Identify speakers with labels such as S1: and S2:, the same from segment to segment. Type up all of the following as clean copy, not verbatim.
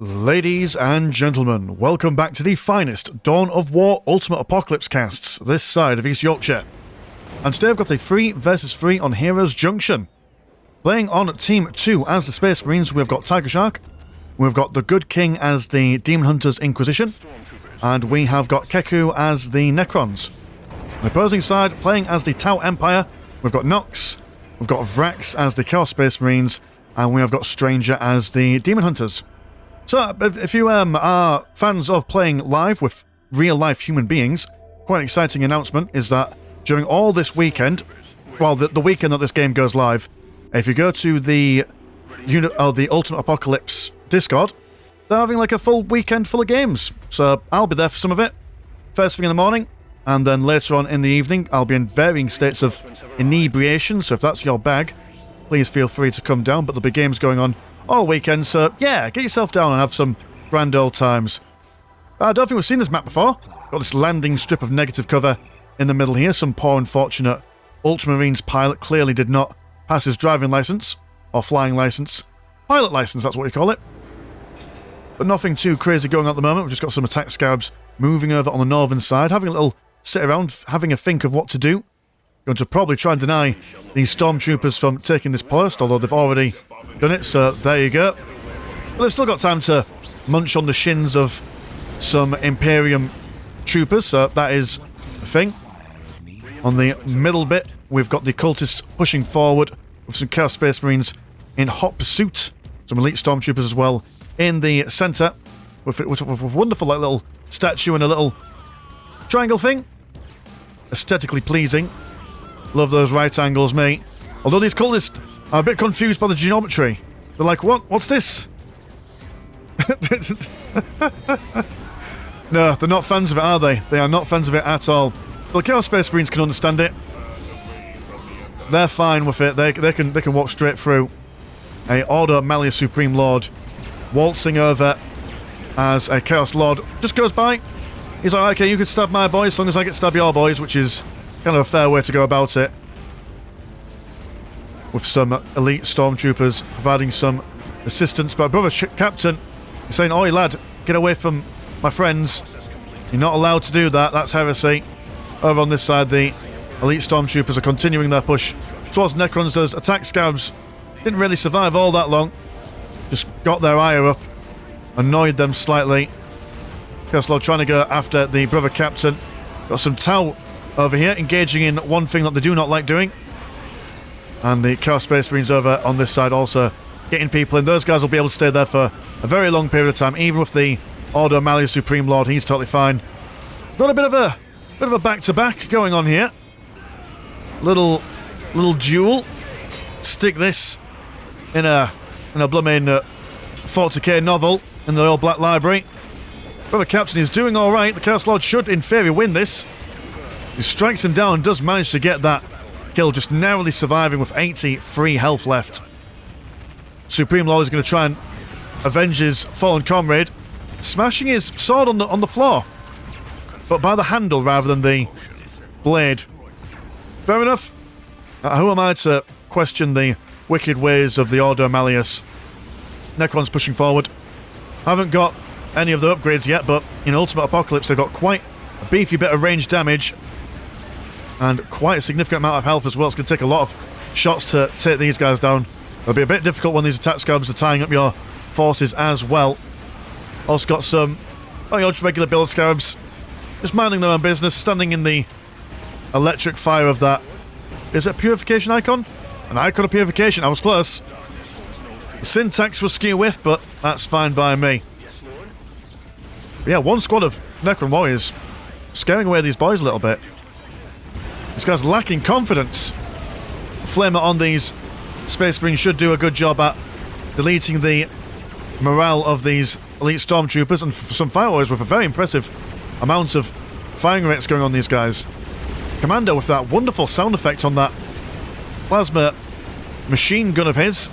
S1: Ladies and gentlemen, welcome back to the finest Dawn of War Ultimate Apocalypse casts this side of East Yorkshire. And today I've got a 3 versus 3 on Heroes Junction. Playing on Team 2 as the Space Marines, we've got Tiger Shark, we've got the Good King as the Demon Hunters Inquisition, and we have got Keku as the Necrons. On the opposing side, playing as the Tau Empire, we've got Nox, we've got Vrax as the Chaos Space Marines, and we have got Stranger as the Demon Hunters. So, if you are fans of playing live with real-life human beings, quite an exciting announcement is that during all this weekend, well, the weekend that this game goes live, if you go to the Ultimate Apocalypse Discord, they're having like a full weekend full of games. So, I'll be there for some of it, first thing in the morning, and then later on in the evening, I'll be in varying states of inebriation, so if that's your bag, please feel free to come down, but there'll be games going on all weekend, so yeah, get yourself down and have some grand old times. I don't think we've seen this map before. Got this landing strip of negative cover in the middle here. Some poor unfortunate Ultramarines pilot clearly did not pass his driving license, or flying license. Pilot license, that's what you call it. But nothing too crazy going on at the moment. We've just got some attack scabs moving over on the northern side, having a little sit around, having a think of what to do. Going to probably try and deny these stormtroopers from taking this post, although they've already done it, so there you go. But they've still got time to munch on the shins of some Imperium troopers, so that is a thing. On the middle bit, we've got the cultists pushing forward with some Chaos Space Marines in hot pursuit. Some elite stormtroopers as well in the centre, with a wonderful like little statue and a little triangle thing. Aesthetically pleasing. Love those right angles, mate. Although these cultists are a bit confused by the geometry. They're like, what? What's this? No, they're not fans of it, are they? They are not fans of it at all. Well, the Chaos Space Marines can understand it. They're fine with it. They can walk straight through. A Order Malleus Supreme Lord waltzing over as a Chaos Lord just goes by. He's like, okay, you can stab my boys as long as I get to stab your boys, which is kind of a fair way to go about it. With some elite stormtroopers providing some assistance. But brother captain is saying, oi lad, get away from my friends. You're not allowed to do that, that's heresy. Over on this side, the elite stormtroopers are continuing their push towards Necrons. Those attack scabs didn't really survive all that long. Just got their ire up, annoyed them slightly. Chaos Lord trying to go after the brother captain. Got some Tau over here, engaging in one thing that they do not like doing. And the Chaos Space Marines over on this side also getting people in. Those guys will be able to stay there for a very long period of time. Even with the Order Malleus Supreme Lord, he's totally fine. Got a bit of a back-to-back going on here. Little duel. Stick this in a blooming 40k novel in the All Black Library. Brother Captain is doing all right. The Chaos Lord should, in theory, win this. He strikes him down and does manage to get that kill, just narrowly surviving with 83 health left. Supreme Lord is going to try and avenge his fallen comrade, smashing his sword on the floor, but by the handle rather than the blade. Fair enough. Who am I to question the wicked ways of the Order Malleus? Necrons pushing forward. Haven't got any of the upgrades yet, but in Ultimate Apocalypse they've got quite a beefy bit of range damage. And quite a significant amount of health as well. It's going to take a lot of shots to take these guys down. It'll be a bit difficult when these attack scabs are tying up your forces as well. Also got some, just regular build scarabs. Just minding their own business, standing in the electric fire of that. Is it a purification icon? An icon of purification. I was close. The syntax was skew with, but that's fine by me. But yeah, one squad of Necron warriors scaring away these boys a little bit. This guy's lacking confidence. Flamer on these Space Marines should do a good job at deleting the morale of these elite stormtroopers, and some fire warriors with a very impressive amount of firing rates going on these guys. Commando with that wonderful sound effect on that plasma machine gun of his.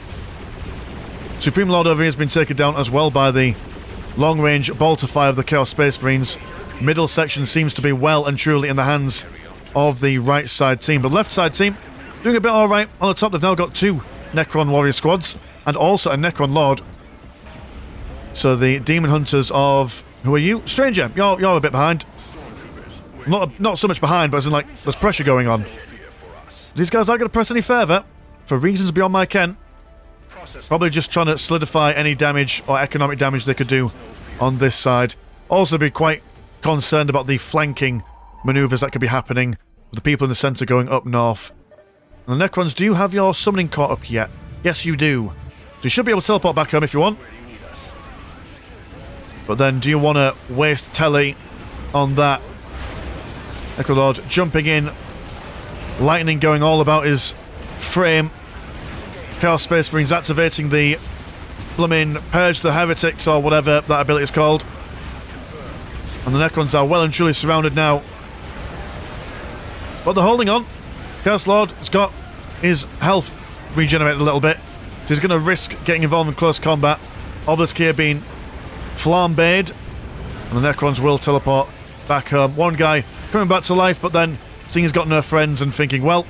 S1: Supreme Lord over here has been taken down as well by the long-range bolter fire of the Chaos Space Marines. Middle section seems to be well and truly in the hands of the right side team. The left side team doing a bit alright. On the top they've now got 2 Necron warrior squads and also a Necron Lord. So the demon hunters of... Who are you? Stranger, you're a bit behind. Not so much behind, but as in, like, there's pressure going on. These guys aren't going to press any further, for reasons beyond my ken. Probably just trying to solidify any damage or economic damage they could do on this side. Also be quite concerned about the flanking maneuvers that could be happening with the people in the centre going up north. And the Necrons, do you have your summoning caught up yet? Yes, you do. So you should be able to teleport back home if you want. But then, do you want to waste telly on that? Necrolord jumping in. Lightning going all about his frame. Chaos Space Marines activating the blooming Purge the Heretics or whatever that ability is called. And the Necrons are well and truly surrounded now. But they're holding on. Chaos Lord has got his health regenerated a little bit. So he's going to risk getting involved in close combat. Obelisk here being flambéed. And the Necrons will teleport back home. One guy coming back to life, but then seeing he's got no friends and thinking, well,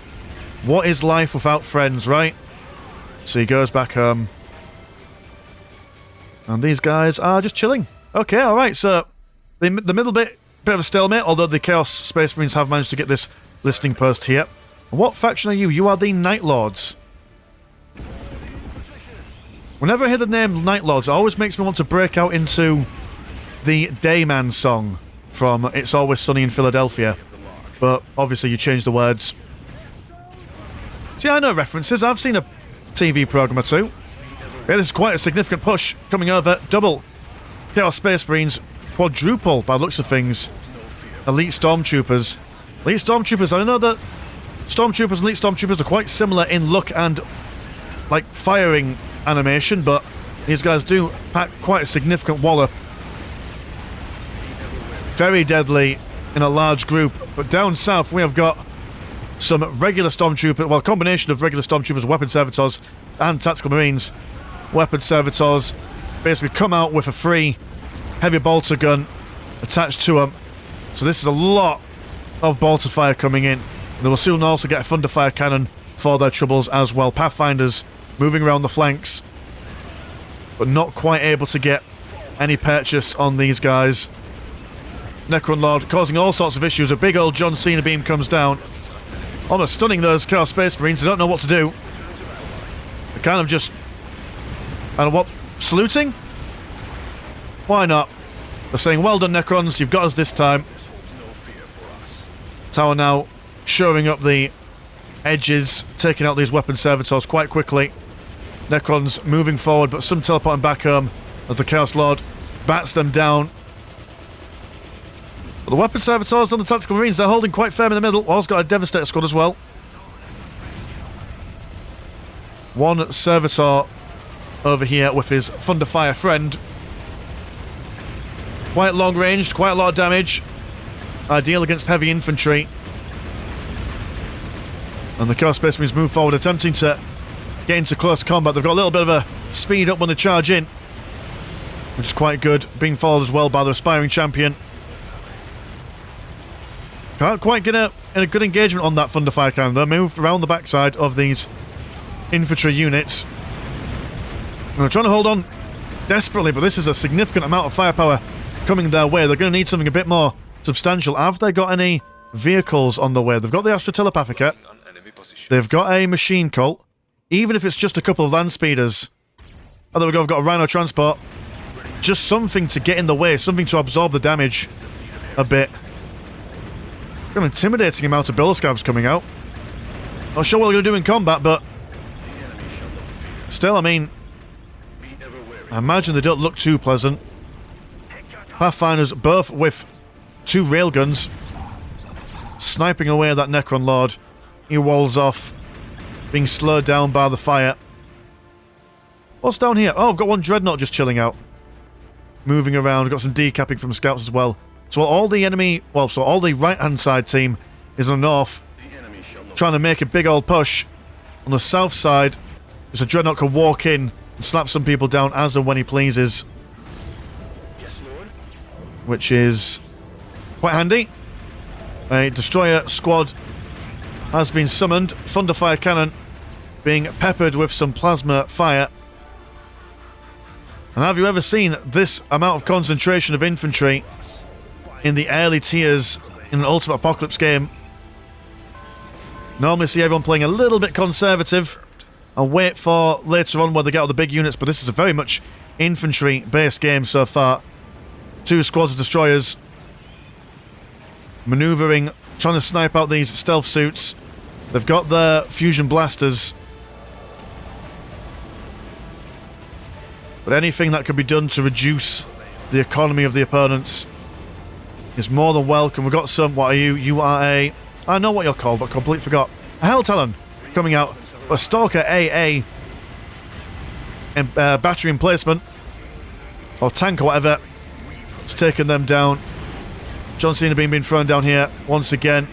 S1: what is life without friends, right? So he goes back home. And these guys are just chilling. Okay, alright, so the middle bit of a stalemate, although the Chaos Space Marines have managed to get this listening post here. And what faction are you? You are the Night Lords. Whenever I hear the name Night Lords, it always makes me want to break out into the Dayman song from It's Always Sunny in Philadelphia. But obviously you change the words. See, I know references. I've seen a TV program or two. Yeah, this is quite a significant push coming over. Double Chaos Space Marines, quadruple by the looks of things. Elite Stormtroopers. Elite Stormtroopers, I know that Stormtroopers and Elite Stormtroopers are quite similar in look and, like, firing animation, but these guys do pack quite a significant wallop. Very deadly in a large group. But down south we have got some regular Stormtroopers, well, a combination of regular Stormtroopers, Weapon Servitors, and Tactical Marines. Weapon Servitors basically come out with a free heavy bolter gun attached to them. So this is a lot of bolter fire coming in. They will soon also get a thunder fire cannon for their troubles as well. Pathfinders moving around the flanks, but not quite able to get any purchase on these guys. Necron Lord causing all sorts of issues. A big old John Cena beam comes down, almost stunning those Chaos Space Marines. They don't know what to do. They're kind of just, I don't know what, saluting? Why not? They're saying, well done Necrons, you've got us this time. Tower now showing up the edges, taking out these Weapon Servitors quite quickly. Necrons moving forward, but some teleporting back home as the Chaos Lord bats them down. But the Weapon Servitors and the Tactical Marines, they're holding quite firm in the middle. War's got a Devastator squad as well. One Servitor over here with his Thunderfire friend. Quite long ranged, quite a lot of damage. Ideal against heavy infantry. And the Chaos Space Marines move forward, attempting to get into close combat. They've got a little bit of a speed up when they charge in, which is quite good. Being followed as well by the Aspiring Champion. Can't quite get a good engagement on that Thunderfire cannon. They're moved around the backside of these infantry units. And they're trying to hold on desperately, but this is a significant amount of firepower coming their way. They're going to need something a bit more substantial. Have they got any vehicles on the way? They've got the Astra Telepathica. They've got a machine cult. Even if it's just a couple of land speeders. Oh, there we go, I've got a Rhino transport. Just something to get in the way, something to absorb the damage a bit. Got an intimidating amount of Billiscabs coming out. Not sure what they're going to do in combat, but still, I mean, I imagine they don't look too pleasant. Pathfinders both with two railguns, sniping away at that Necron Lord. He walls off, being slowed down by the fire. What's down here? Oh, I've got one Dreadnought just chilling out. Moving around, I've got some decapping from scouts as well. So all the enemy, well, so all the right-hand side team is on the north, trying to make a big old push. On the south side, so Dreadnought can walk in and slap some people down as and when he pleases. Which is quite handy. A destroyer squad has been summoned. Thunderfire cannon being peppered with some plasma fire. And have you ever seen this amount of concentration of infantry in the early tiers in an Ultimate Apocalypse game? Normally see everyone playing a little bit conservative and wait for later on when they get all the big units, but this is a very much infantry-based game so far. 2 squads of destroyers manoeuvring, trying to snipe out these stealth suits. They've got their fusion blasters. But anything that can be done to reduce the economy of the opponents is more than welcome. We've got some, what are you? You are a... I know what you're called, but completely forgot. A Hell Talon coming out. A Stalker AA. And, battery emplacement. Or tank or whatever. It's taken them down. John Cena being thrown down here once again.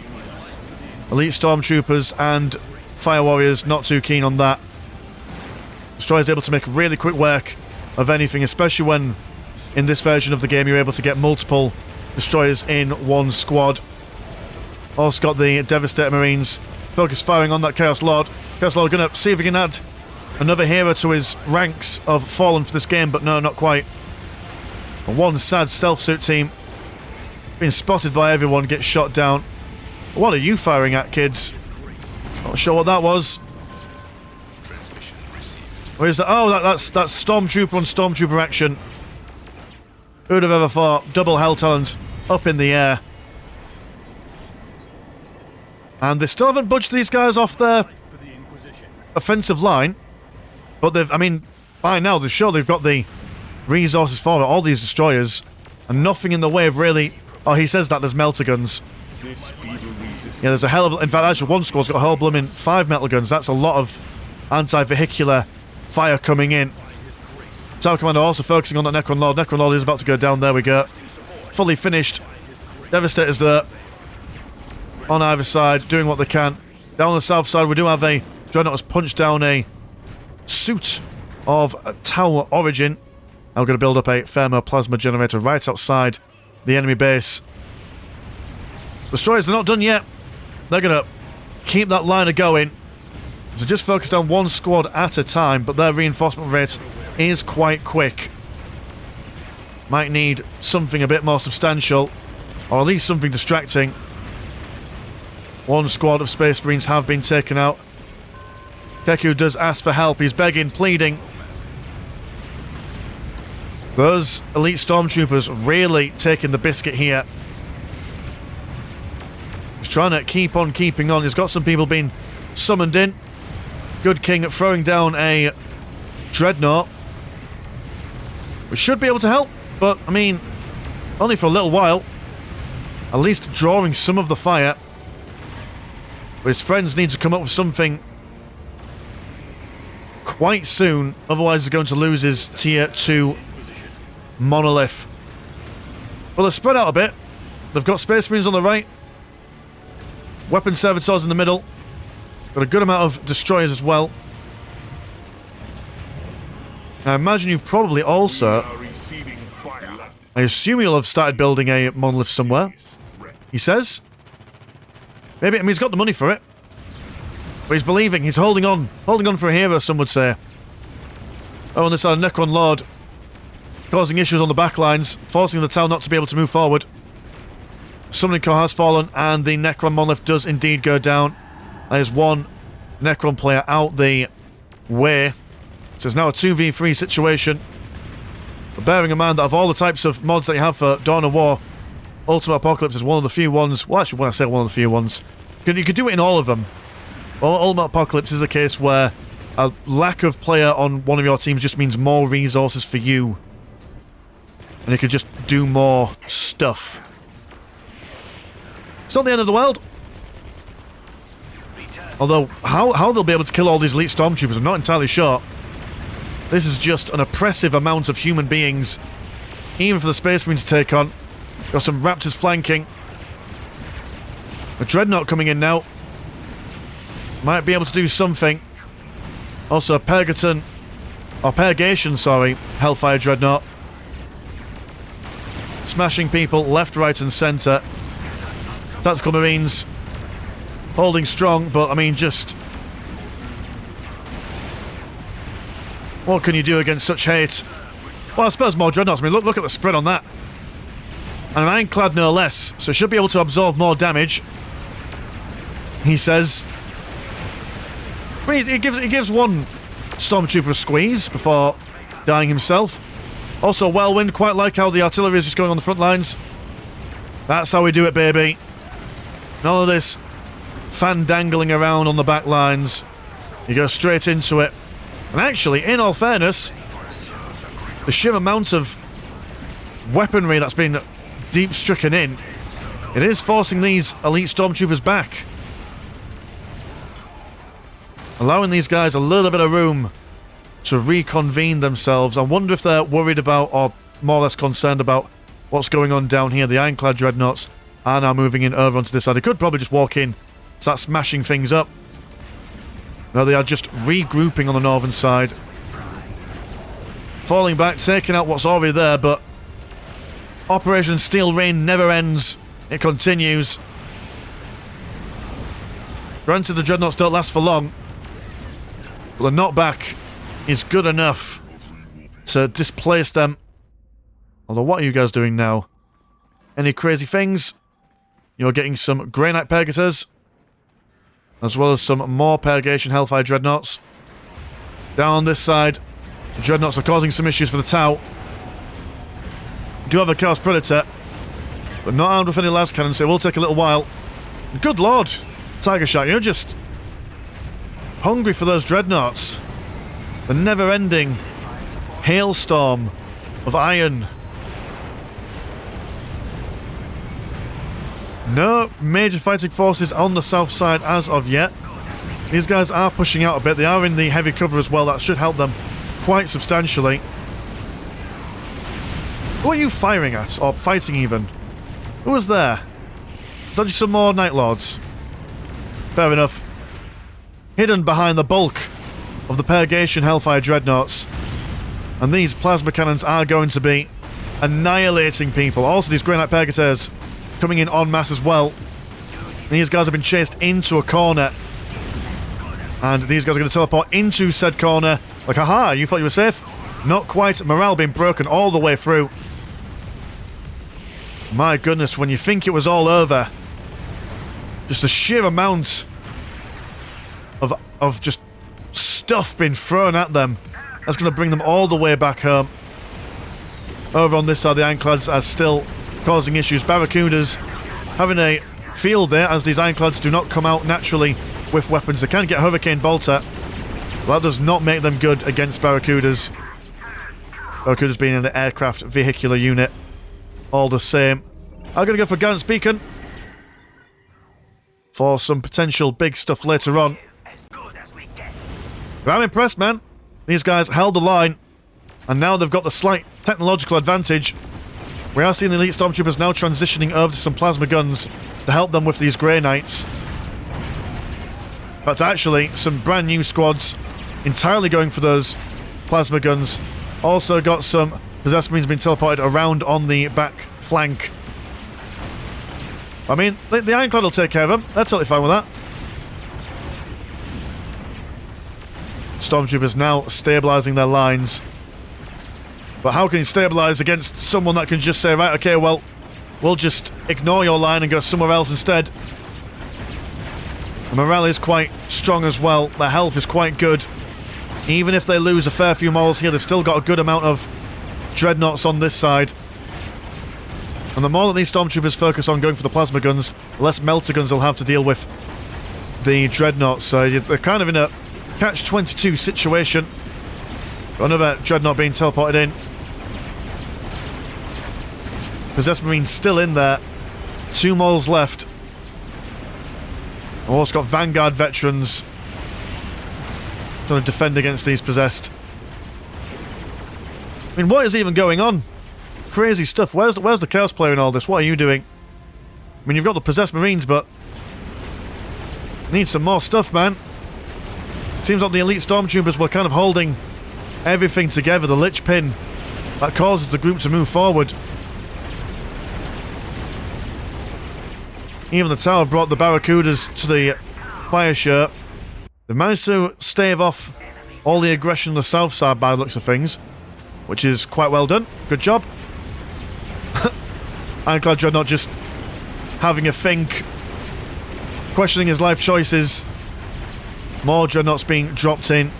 S1: Elite Stormtroopers and Fire Warriors not too keen on that. Destroyer's able to make really quick work of anything, especially when in this version of the game you're able to get multiple destroyers in one squad. Also got the Devastator Marines. Focus firing on that Chaos Lord. Chaos Lord gonna see if he can add another hero to his ranks of Fallen for this game, but no, not quite. And one sad stealth suit team being spotted by everyone, gets shot down. What are you firing at, kids? Not sure what that was. Where is that? Oh, that's Stormtrooper on Stormtrooper action. Who'd have ever thought? Double Hell Talons up in the air. And they still haven't budged these guys off their offensive line. But they've, I mean, by now they've sure they've got the resources for it. All these destroyers. And nothing in the way of really... Oh, he says that there's melter guns. Yeah, there's a hell of... In fact, actually, one squad's got a whole blooming 5 melter guns. That's a lot of anti-vehicular fire coming in. Tower Commander also focusing on that Necron Lord. Necron Lord is about to go down. There we go. Fully finished. Devastators there. On either side, doing what they can. Down on the south side, we do have a Dreadnought has punched down a suit of a Tower Origin. And we're going to build up a thermoplasma generator right outside the enemy base. Destroyers, they're not done yet. They're going to keep that line of going. So just focus on one squad at a time, but their reinforcement rate is quite quick. Might need something a bit more substantial, or at least something distracting. One squad of Space Marines have been taken out. Keku does ask for help. He's begging, pleading. Those elite Stormtroopers really taking the biscuit here. He's trying to keep on keeping on. He's got some people being summoned in. Good King throwing down a Dreadnought. We should be able to help, but, I mean, only for a little while. At least drawing some of the fire. But his friends need to come up with something quite soon, otherwise he's going to lose his tier 2 monolith. Well, they're spread out a bit. They've got Space Marines on the right. Weapon Servitors in the middle. Got a good amount of destroyers as well. I imagine you've probably also... I assume you'll have started building a monolith somewhere. He says. Maybe, I mean, he's got the money for it. But he's believing, he's holding on. Holding on for a hero, some would say. Oh, on this side, Necron Lord. Causing issues on the back lines, forcing the town not to be able to move forward. Summoning Core has fallen, and the Necron monolith does indeed go down. There's one Necron player out the way. So it's now a 2v3 situation. But bearing in mind that of all the types of mods that you have for Dawn of War, Ultimate Apocalypse is one of the few ones... Well, actually, when I say one of the few ones... You could do it in all of them. Ultimate Apocalypse is a case where a lack of player on one of your teams just means more resources for you. And you could just do more stuff. It's not the end of the world. Although, how they'll be able to kill all these elite Stormtroopers, I'm not entirely sure. This is just an oppressive amount of human beings. Even for the Space Marines to take on. Got some Raptors flanking. A Dreadnought coming in now. Might be able to do something. Also, a Purgaton... Or Purgation, sorry. Hellfire Dreadnought. Smashing people left, right and centre. Tactical Marines... Holding strong, but, I mean, just... What can you do against such hate? Well, I suppose more Dreadnoughts. I mean, look at the spread on that. And an Ironclad no less, so should be able to absorb more damage. He says. I mean, he gives one Stormtrooper a squeeze before dying himself. Also, Whirlwind, quite like how the artillery is just going on the front lines. That's how we do it, baby. None of this fan dangling around on the back lines. You go straight into it. And actually, in all fairness, the sheer amount of weaponry that's been deep stricken in, it is forcing these elite Stormtroopers back. Allowing these guys a little bit of room to reconvene themselves. I wonder if they're worried about, or more or less concerned about, what's going on down here. The Ironclad Dreadnoughts are now moving in over onto this side. They could probably just walk in, start smashing things up. No, they are just regrouping on the northern side. Falling back, taking out what's already there, but Operation Steel Rain never ends. It continues. Granted, the Dreadnoughts don't last for long, but the knockback is good enough to displace them. Although, what are you guys doing now? Any crazy things? You're getting some Grey Knight Purgators, as well as some more Purgation Hellfire Dreadnoughts. Down this side, the Dreadnoughts are causing some issues for the Tau. We do have a Chaos Predator, but not armed with any las cannons, so it will take a little while. Good lord, Tiger Shark, you're just hungry for those Dreadnoughts. The never-ending hailstorm of iron. No major fighting forces on the south side as of yet. These guys are pushing out a bit. They are in the heavy cover as well. That should help them quite substantially. Who are you firing at? Or fighting even? Who was there? Is that just some more Night Lords? Fair enough. Hidden behind the bulk of the Purgation Hellfire Dreadnoughts. And these plasma cannons are going to be annihilating people. Also, these Grey Knight Purgators coming in en masse as well. These guys have been chased into a corner. And these guys are going to teleport into said corner. Like, haha, you thought you were safe? Not quite. Morale being broken all the way through. My goodness, when you think it was all over, just the sheer amount of just stuff being thrown at them, that's going to bring them all the way back home. Over on this side, the Ironclads are still causing issues. Barracudas having a field there, as these Ironclads do not come out naturally with weapons. They can get Hurricane Bolter, but that does not make them good against Barracudas. Barracudas being an aircraft vehicular unit. All the same. I'm going to go for Guidance Beacon for some potential big stuff later on. But I'm impressed, man. These guys held the line, and now they've got the slight technological advantage. We are seeing the elite Stormtroopers now transitioning over to some plasma guns to help them with these Grey Knights. But actually, some brand new squads entirely going for those plasma guns. Also got some Possessed Marines being teleported around on the back flank. I mean, the Ironclad will take care of them. They're totally fine with that. Stormtroopers now stabilising their lines. But how can you stabilise against someone that can just say, right, okay, well, we'll just ignore your line and go somewhere else instead. The morale is quite strong as well. Their health is quite good. Even if they lose a fair few models here, they've still got a good amount of Dreadnoughts on this side. And the more that these Stormtroopers focus on going for the plasma guns, the less melter guns they'll have to deal with the Dreadnoughts. So they're kind of in a catch-22 situation. Another Dreadnought being teleported in. Possessed Marines still in there. 2 models left. We've also got Vanguard veterans trying to defend against these Possessed. I mean, what is even going on? Crazy stuff. Where's the Chaos player in all this? What are you doing? I mean, you've got the Possessed Marines, but need some more stuff, man. Seems like the elite Stormtroopers were kind of holding everything together. The Lich Pin that causes the group to move forward. Even the tower brought the Barracudas to the fire show. They've managed to stave off all the aggression on the south side by the looks of things. which is quite well done. Good job. Ironclad Dreadnought just having a think, questioning his life choices. More Dreadnoughts being dropped in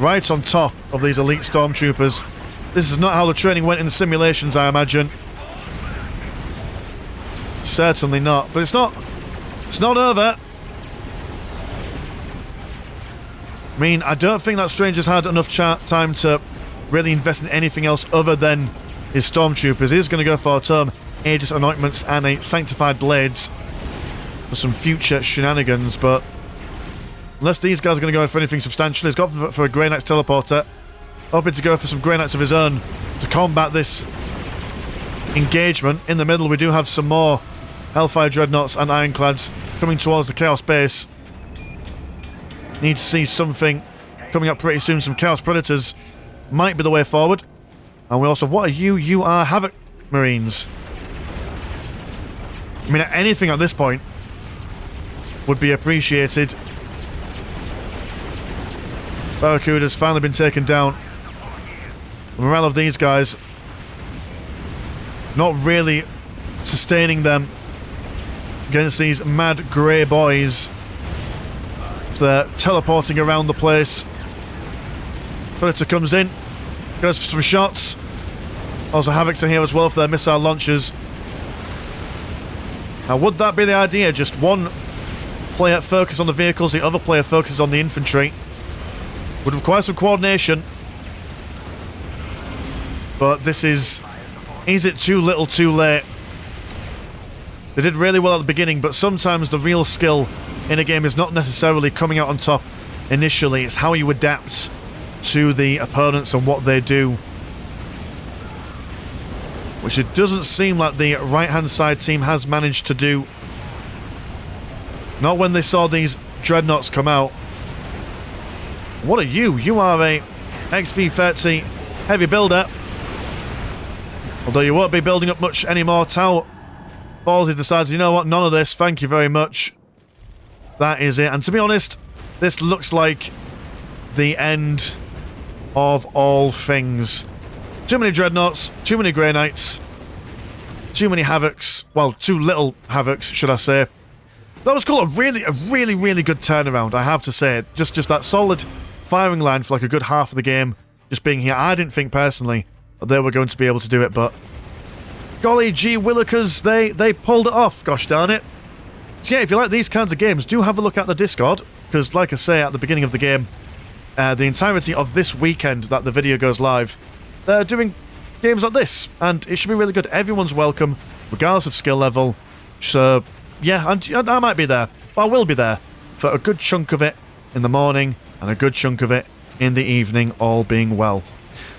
S1: right on top of these elite stormtroopers. This is not how the training went in the simulations, I imagine. Certainly not. But it's not over. I mean, I don't think that Stranger's had enough time to really invest in anything else other than his stormtroopers. He's going to go for a term, Aegis Anointments and a Sanctified Blades for some future shenanigans, but unless these guys are going to go for anything substantial, he's got for a Grey Knight's teleporter, hoping to go for some Grey Knights of his own to combat this engagement. In the middle, we do have some more Hellfire Dreadnoughts and Ironclads coming towards the Chaos base. Need to see something coming up pretty soon. Some Chaos Predators might be the way forward. And we also have, what are you? You are Havoc Marines. I mean, anything at this point would be appreciated. Barracuda's finally been taken down. The morale of these guys not really sustaining them against these mad grey boys. If they're teleporting around the place. Predator comes in, goes for some shots. Also Havocs are here as well for their missile launchers. Now, would that be the idea? Just one player focus on the vehicles, the other player focuses on the infantry. Would require some coordination. But this is it too little too late? They did really well at the beginning, but sometimes the real skill in a game is not necessarily coming out on top initially. It's how you adapt to the opponents and what they do. Which it doesn't seem like the right-hand side team has managed to do. Not when they saw these Dreadnoughts come out. What are you? You are a XV-30 heavy builder. Although you won't be building up much anymore. Tau Ballsy decides, you know what, none of this, thank you very much. That is it. And to be honest, this looks like the end of all things. Too many Dreadnoughts, too many Grey Knights, too many Havocs. Well, too little Havocs, should I say. That was cool. A really good turnaround, I have to say. Just that solid firing line for like a good half of the game. Just being here. I didn't think personally that they were going to be able to do it, but golly gee willikers, they pulled it off, gosh darn it. So yeah, if you like these kinds of games, do have a look at the Discord, because like I say at the beginning of the game, the entirety of this weekend that the video goes live, they're doing games like this, and it should be really good. Everyone's welcome, regardless of skill level. So yeah, and I might be there, but I will be there for a good chunk of it in the morning, and a good chunk of it in the evening, all being well.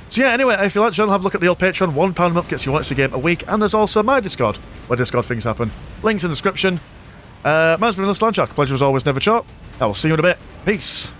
S1: So yeah, anyway, if you like the channel, have a look at the old Patreon. £1 a month gets you one extra game a week, and there's also my Discord, where Discord things happen. Links in the description. Mine's been Slanchak. Pleasure as always, never short. I will see you in a bit. Peace.